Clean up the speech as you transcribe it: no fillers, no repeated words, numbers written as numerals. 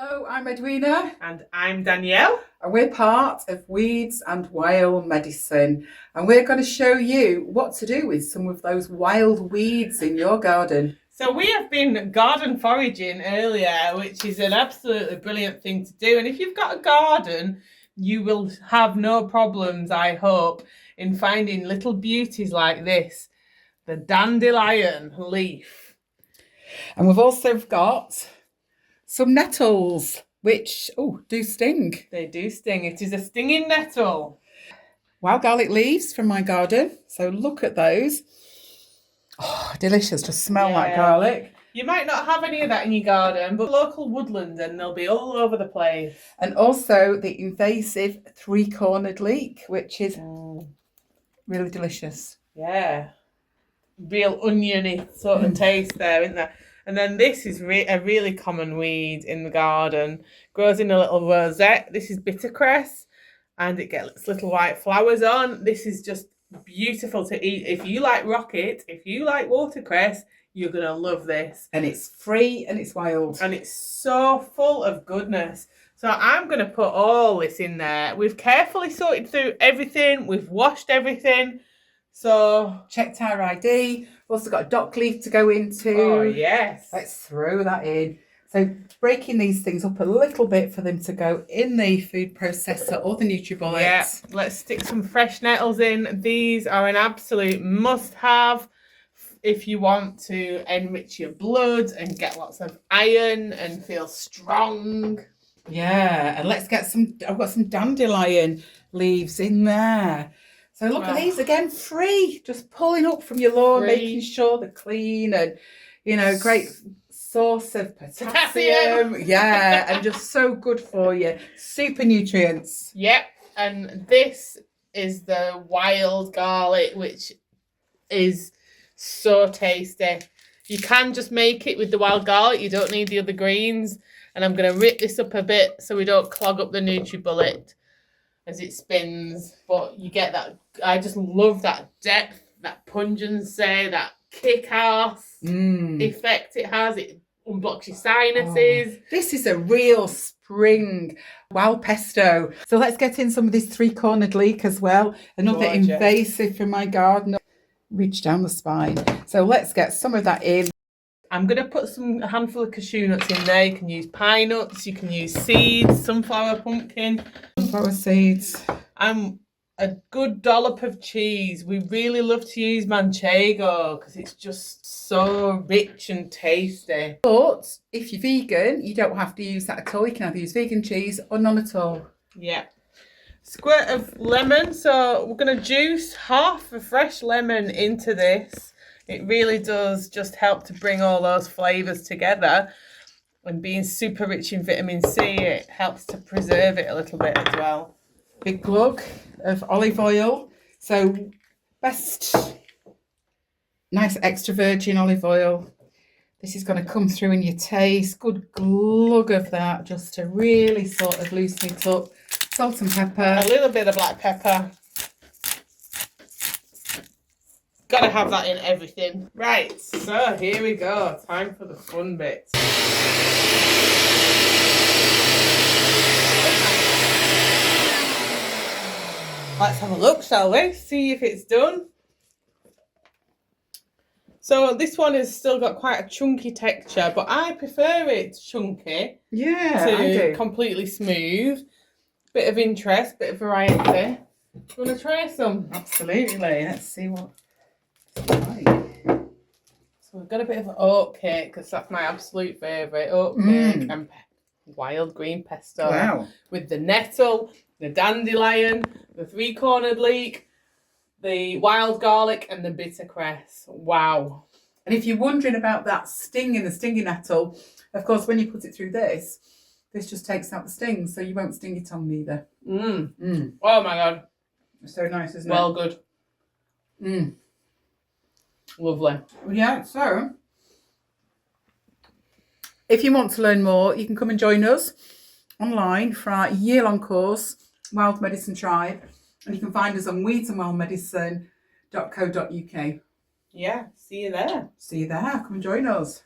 Hello, I'm Edwina. And I'm Danielle. And we're part of Weeds and Wild Medicine. And we're going to show you what to do with some of those wild weeds in your garden. So we have been garden foraging earlier, which is an absolutely brilliant thing to do. And if you've got a garden, you will have no problems, I hope, in finding little beauties like this, the dandelion leaf. And we've also got some nettles, which, do sting. They do sting. It is a stinging nettle. Wild garlic leaves from my garden. So look at those. Oh, delicious. Just smell that garlic. You might not have any of that in your garden, but local woodland and they'll be all over the place. And also the invasive three-cornered leek, which is really delicious. Yeah. Real oniony sort of taste there, isn't there? And then this is a really common weed in the garden. Grows in a little rosette. This is bittercress, and it gets little white flowers on. This is just beautiful to eat. If you like rocket, if you like watercress, you're going to love this. And it's free and it's wild. And it's so full of goodness. So I'm going to put all this in there. We've carefully sorted through everything. We've washed everything. So checked our ID. We've also got a dock leaf to go into. Oh, yes. Let's throw that in. So breaking these things up a little bit for them to go in the food processor or the NutriBullet. Yeah, let's stick some fresh nettles in. These are an absolute must-have if you want to enrich your blood and get lots of iron and feel strong. Yeah, and let's get I've got some dandelion leaves in there. So look at these again, free, just pulling up from your lawn, making sure they're clean and, great source of potassium. Yeah, and just so good for you. Super nutrients. Yep, and this is the wild garlic, which is so tasty. You can just make it with the wild garlic. You don't need the other greens. And I'm going to rip this up a bit so we don't clog up the NutriBullet as it spins, but you get that. I just love that depth, that pungency, that kick-ass effect it has. It unblocks your sinuses. This is a real spring wild pesto. So let's get in some of this three-cornered leek as well. Another invasive from my garden. Reach down the spine. So let's get some of that in. I'm going to put a handful of cashew nuts in there. You can use pine nuts, you can use seeds, sunflower pumpkin. Sunflower seeds. And a good dollop of cheese. We really love to use manchego because it's just so rich and tasty. But if you're vegan, you don't have to use that at all. You can either use vegan cheese or none at all. Yeah. Squirt of lemon. So we're going to juice half a fresh lemon into this. It really does just help to bring all those flavours together. And being super rich in vitamin C, it helps to preserve it a little bit as well. Big glug of olive oil. So best nice extra virgin olive oil. This is going to come through in your taste. Good glug of that just to really sort of loosen it up. Salt and pepper. A little bit of black pepper. Gotta have that in everything. Right, so here we go. Time for the fun bit. Let's have a look, shall we? See if it's done. So this one has still got quite a chunky texture, but I prefer it chunky. Yeah, I do. Completely smooth. Bit of interest, bit of variety. You want to try some? Absolutely. Let's see what. Right. So we've got a bit of oat cake because that's my absolute favourite. Oat cake and wild green pesto. Wow. With the nettle, the dandelion, the three-cornered leek, the wild garlic and the bittercress. Wow. And if you're wondering about that sting in the stinging nettle, of course, when you put it through this just takes out the sting, so you won't sting your tongue either. Oh my God. It's so nice, isn't it? Well, good. Lovely. Yeah, so if you want to learn more, you can come and join us online for our year-long course, Wild Medicine Tribe, and you can find us on weedsandwildmedicine.co.uk. Yeah, see you there. See you there. Come and join us.